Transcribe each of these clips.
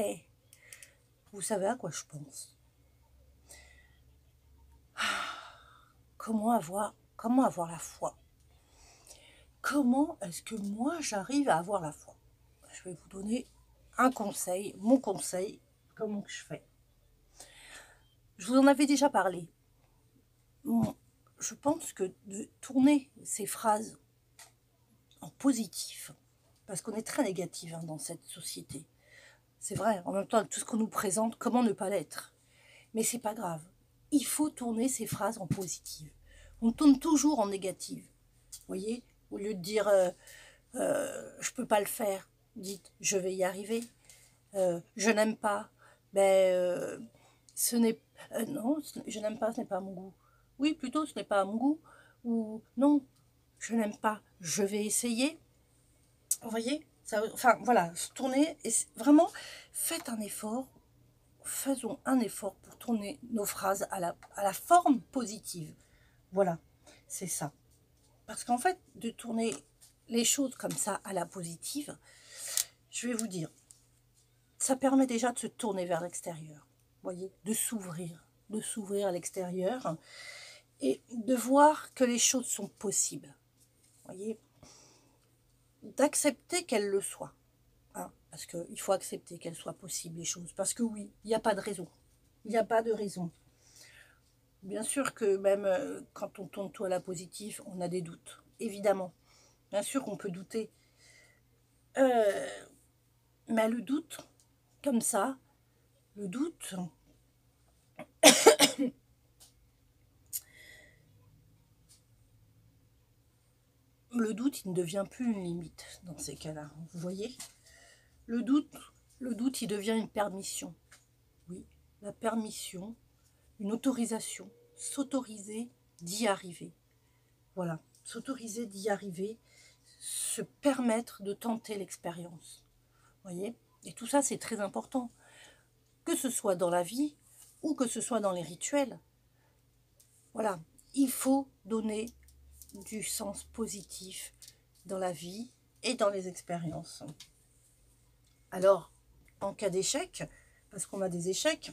Eh, vous savez à quoi je pense? Comment avoir la foi? Comment est-ce que moi j'arrive à avoir la foi? Je vais vous donner un conseil, mon conseil, comment que je fais. Je vous en avais déjà parlé. Je pense que de tourner ces phrases en positif, parce qu'on est très négatif dans cette société. C'est vrai, en même temps, tout ce qu'on nous présente, comment ne pas l'être? Mais c'est pas grave. Il faut tourner ces phrases en positive. On tourne toujours en négative. Vous voyez, au lieu de dire je peux pas le faire, dites je vais y arriver. Je n'aime pas. Ben ce n'est non, je n'aime pas, ce n'est pas à mon goût. Oui, plutôt ce n'est pas à mon goût. Ou non, je n'aime pas, je vais essayer. Vous voyez ça, enfin voilà, tourner et vraiment faites un effort. Faisons un effort pour tourner nos phrases à la forme positive. Voilà, c'est ça. Parce qu'en fait, de tourner les choses comme ça à la positive, je vais vous dire, ça permet déjà de se tourner vers l'extérieur. Voyez, de s'ouvrir à l'extérieur et de voir que les choses sont possibles. Voyez, d'accepter qu'elles le soient. Hein, parce qu'il faut accepter qu'elles soient possibles, les choses. Parce que oui, il n'y a pas de raison. Il n'y a pas de raison. Bien sûr que même quand on tourne tout à la positive, on a des doutes. Évidemment. Bien sûr qu'on peut douter. Mais le doute, comme ça, le doute, il ne devient plus une limite dans ces cas-là. Vous voyez, le doute, il devient une permission. Oui, la permission, une autorisation, s'autoriser d'y arriver. Voilà, s'autoriser d'y arriver, se permettre de tenter l'expérience. Vous voyez, et tout ça, c'est très important. Que ce soit dans la vie ou que ce soit dans les rituels. Voilà, il faut donner du sens positif dans la vie et dans les expériences. Alors, en cas d'échec, parce qu'on a des échecs,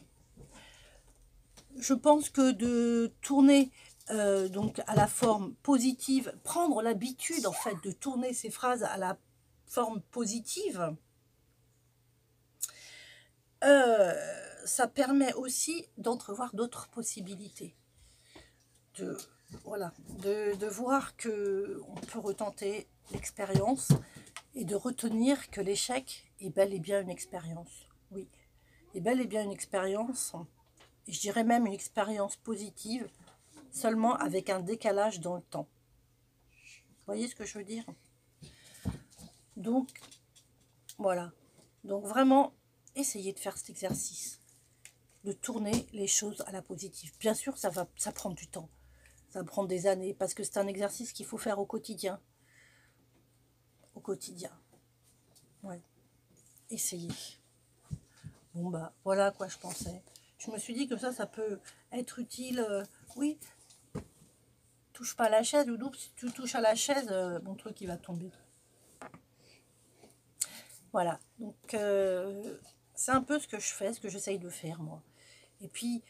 je pense que de tourner donc à la forme positive, prendre l'habitude en fait de tourner ces phrases à la forme positive, ça permet aussi d'entrevoir d'autres possibilités. Voilà, de voir qu'on peut retenter l'expérience et de retenir que l'échec est bel et bien une expérience. Oui, est bel et bien une expérience, et je dirais même une expérience positive, seulement avec un décalage dans le temps. Vous voyez ce que je veux dire? Donc, voilà. Donc vraiment, essayez de faire cet exercice, de tourner les choses à la positive. Bien sûr, ça prend du temps. Ça va prendre des années, parce que c'est un exercice qu'il faut faire au quotidien. Au quotidien. Ouais. Essayez. Bon, bah, voilà à quoi je pensais. Je me suis dit que ça peut être utile. Oui, touche pas à la chaise, ou si tu touches à la chaise, mon truc, il va tomber. Voilà. Donc, c'est un peu ce que je fais, ce que j'essaye de faire, moi. Et puis,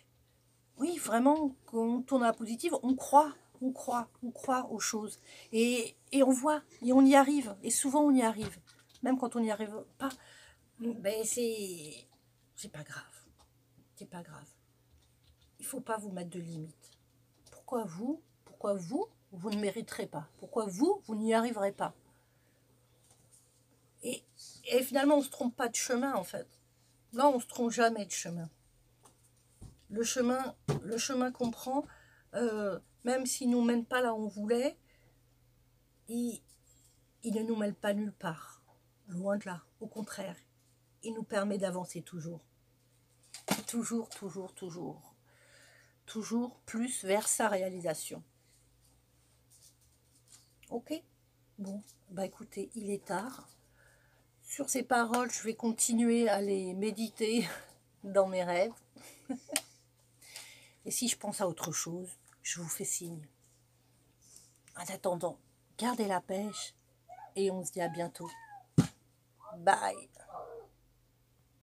oui, vraiment, quand on tourne à la positive, on croit aux choses. Et on voit, et on y arrive. Et souvent, on y arrive. Même quand on n'y arrive pas, ben c'est pas grave. C'est pas grave. Il faut pas vous mettre de limites. Pourquoi vous, vous ne mériterez pas? Pourquoi vous n'y arriverez pas? Et finalement, on ne se trompe pas de chemin, en fait. Là, on ne se trompe jamais de chemin. Le chemin qu'on prend, même s'il ne nous mène pas là où on voulait, il ne nous mène pas nulle part. Loin de là. Au contraire, il nous permet d'avancer toujours. Toujours, toujours, toujours. Toujours plus vers sa réalisation. Ok? Bon, bah écoutez, il est tard. Sur ces paroles, je vais continuer à les méditer dans mes rêves. Et si je pense à autre chose, je vous fais signe. En attendant, gardez la pêche et on se dit à bientôt. Bye!